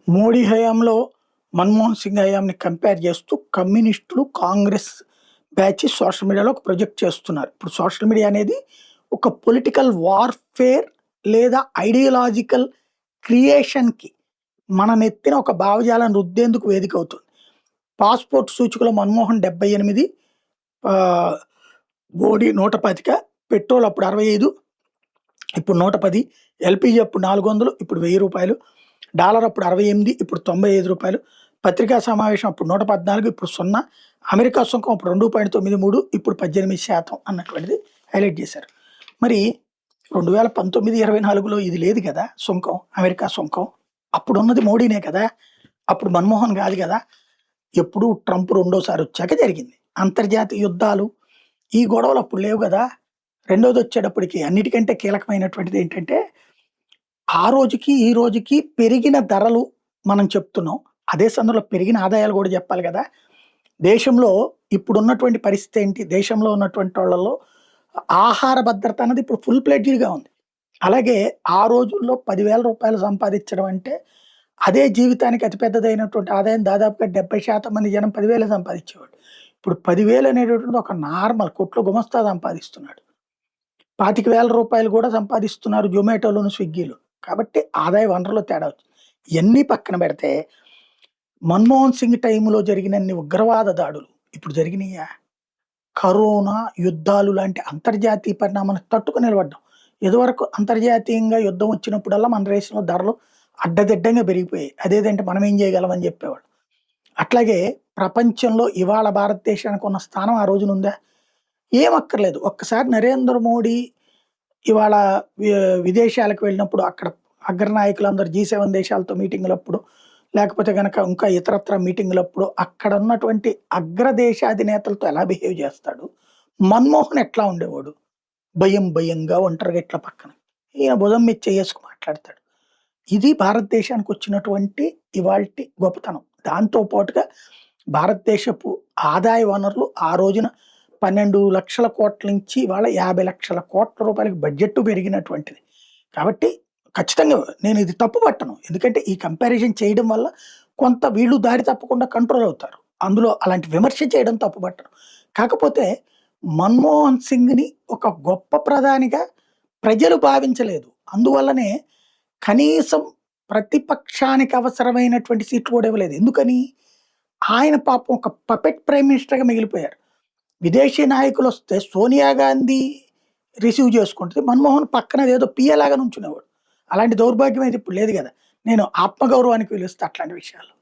మోడీ హయాంలో మన్మోహన్ సింగ్ హయాంని కంపేర్ చేస్తూ కమ్యూనిస్టులు, కాంగ్రెస్ బ్యాచ్ సోషల్ మీడియాలో ఒక ప్రొజెక్ట్ చేస్తున్నారు. ఇప్పుడు సోషల్ మీడియా అనేది ఒక పొలిటికల్ వార్‌ఫేర్ లేదా ఐడియాలజికల్ క్రియేషన్‌కి మన నెత్తిన ఒక భావజాలాన్ని రుద్దేందుకు వేదిక అవుతుంది. పాస్‌పోర్ట్ సూచికలో మన్మోహన్ 78, ఆహ్, మోడీ 125, పెట్రోల్ అప్పుడు 65, ఇప్పుడు 110, ఎల్‌పీజీ అప్పుడు 400, ఇప్పుడు రూ. 1000, డాలర్ అప్పుడు 68, ఇప్పుడు రూ. 95, పత్రికా సమావేశం అప్పుడు 114, ఇప్పుడు 0, అమెరికా సుంకం అప్పుడు 2.93, ఇప్పుడు 18% అన్నటువంటిది హైలైట్ చేశారు. మరి 2019, 24లో ఇది లేదు కదా సుంకం, అమెరికా సుంకం. అప్పుడున్నది మోడీనే కదా! అప్పుడు మన్మోహన్ కాదు కదా! ఎప్పుడు ట్రంప్ రెండోసారి వచ్చాక జరిగింది. అంతర్జాతీయ యుద్ధాలు, ఈ గొడవలు అప్పుడు లేవు కదా! రెండోదొచ్చేటప్పటికి అన్నిటికంటే కీలకమైనటువంటిది ఏంటంటే, ఆ రోజుకి, ఈ రోజుకి పెరిగిన ధరలు మనం చెప్తున్నాం. అదే సందర్భంలో పెరిగిన ఆదాయాలు గూడా జెప్పాలి గదా! దేశంలో ఇప్పుడున్నటువంటి పరిస్థితి ఏంటి? దేశంలో ఉన్నటువంటోళ్ళలో ఆహార భద్రత అన్నది ఇప్పుడు ఫుల్ ప్లెడ్జ్డ్‌గా ఉంది. అలాగే ఆ రోజుల్లో రూ. 10,000 సంపాదించడం అంటే, అదే జీవితానికి అతి పెద్దదైనటువంటి ఆదాయం. దాదాపుగా 70% మంది జనం 10,000 సంపాదించేవాళ్ళు. ఇప్పుడు 10,000 అనేటటువంటిది ఒక నార్మల్ కొట్లో గుమస్తా సంపాదిస్తున్నాడు. రూ. 25,000 కూడా సంపాదిస్తున్నారు జొమాటోలోను, స్విగ్గీలో. కాబట్టి ఆదాయ వనరులో తేడా వచ్చింది. ఇయన్నీ పక్కన పెడితే, మన్మోహన్ సింగ్ టైంలో జరిగినన్ని ఉగ్రవాద దాడులు ఇప్పుడు జరిగినియా? కరోనా, యుద్ధాలు లాంటి అంతర్జాతీయ పరిణామాలను తట్టుకొని నిలబడ్డాం. ఇదివరకు అంతర్జాతీయంగా యుద్ధం వచ్చినప్పుడల్లా మన దేశంలో ధరలు అడ్డదిడ్డంగా పెరిగిపోయాయి. అదేదంటే మనం ఏం చేయగలం అని చెప్పేవాళ్ళు. అట్లాగే ప్రపంచంలో ఇవాళ భారతదేశానికి ఉన్న స్థానం ఆ రోజునుందా? ఏం అక్కర్లేదు. ఒక్కసారి నరేంద్ర మోడీ ఇవాళ వి విదేశాలకు వెళ్ళినప్పుడు అక్కడ అగ్రనాయకులందరూ G7 దేశాలతో మీటింగులప్పుడు, లేకపోతే గనక ఇంకా ఇతరత్రా మీటింగులప్పుడు అక్కడ ఉన్నటువంటి అగ్రదేశాధినేతలతో ఎలా బిహేవ్ చేస్తాడు? మన్మోహన్ ఎట్లా ఉండేవాడు? భయంగా ఒంటరిగా ఇట్లా పక్కన. ఈయన భుజం మీద చెయ్యేసుకొని మాట్లాడతాడు. ఇది భారతదేశానికొచ్చినటువంటి ఇవాల్టి గొప్పతనం. దాంతో పాటుగా భారతదేశపు ఆదాయ వనరులు ఆ రోజున 12,00,000 నుంచి ఇవాళ 50,00,000 బడ్జెట్ పెరిగినటువంటిది. కాబట్టి ఖచ్చితంగా నేను ఇది తప్పు పట్టను. ఎందుకంటే ఈ కంపారిజన్ చేయడం వల్ల కొంత వీళ్ళు దారి తప్పకుండా కంట్రోల్ అవుతారు. అందులో అలాంటి విమర్శ చేయడం తప్పు పట్టను. కాకపోతే మన్మోహన్ సింగ్‌ని ఒక గొప్ప ప్రధానిగా ప్రజలు భావించలేదు. అందువల్లనే కనీసం ప్రతిపక్షానికి అవసరమైనటువంటి సీట్లు కూడా ఇవ్వలేదు. ఎందుకని? ఆయన పాపం ఒక పపెట్ ప్రైమ్ మినిస్టర్‌గా మిగిలిపోయారు. విదేశీ నాయకులొస్తే సోనియా గాంధీ రిసీవ్ చేసుకుంటది. మన్మోహన్ పక్కన అదేదో పిఏ లాగా నుంచునేవాడు. అలాంటి దౌర్భాగ్యం అయితే ఇప్పుడు లేదు గదా! నేను ఆత్మగౌరవానికి పిలుస్తా అట్లాంటి విషయాల్లో.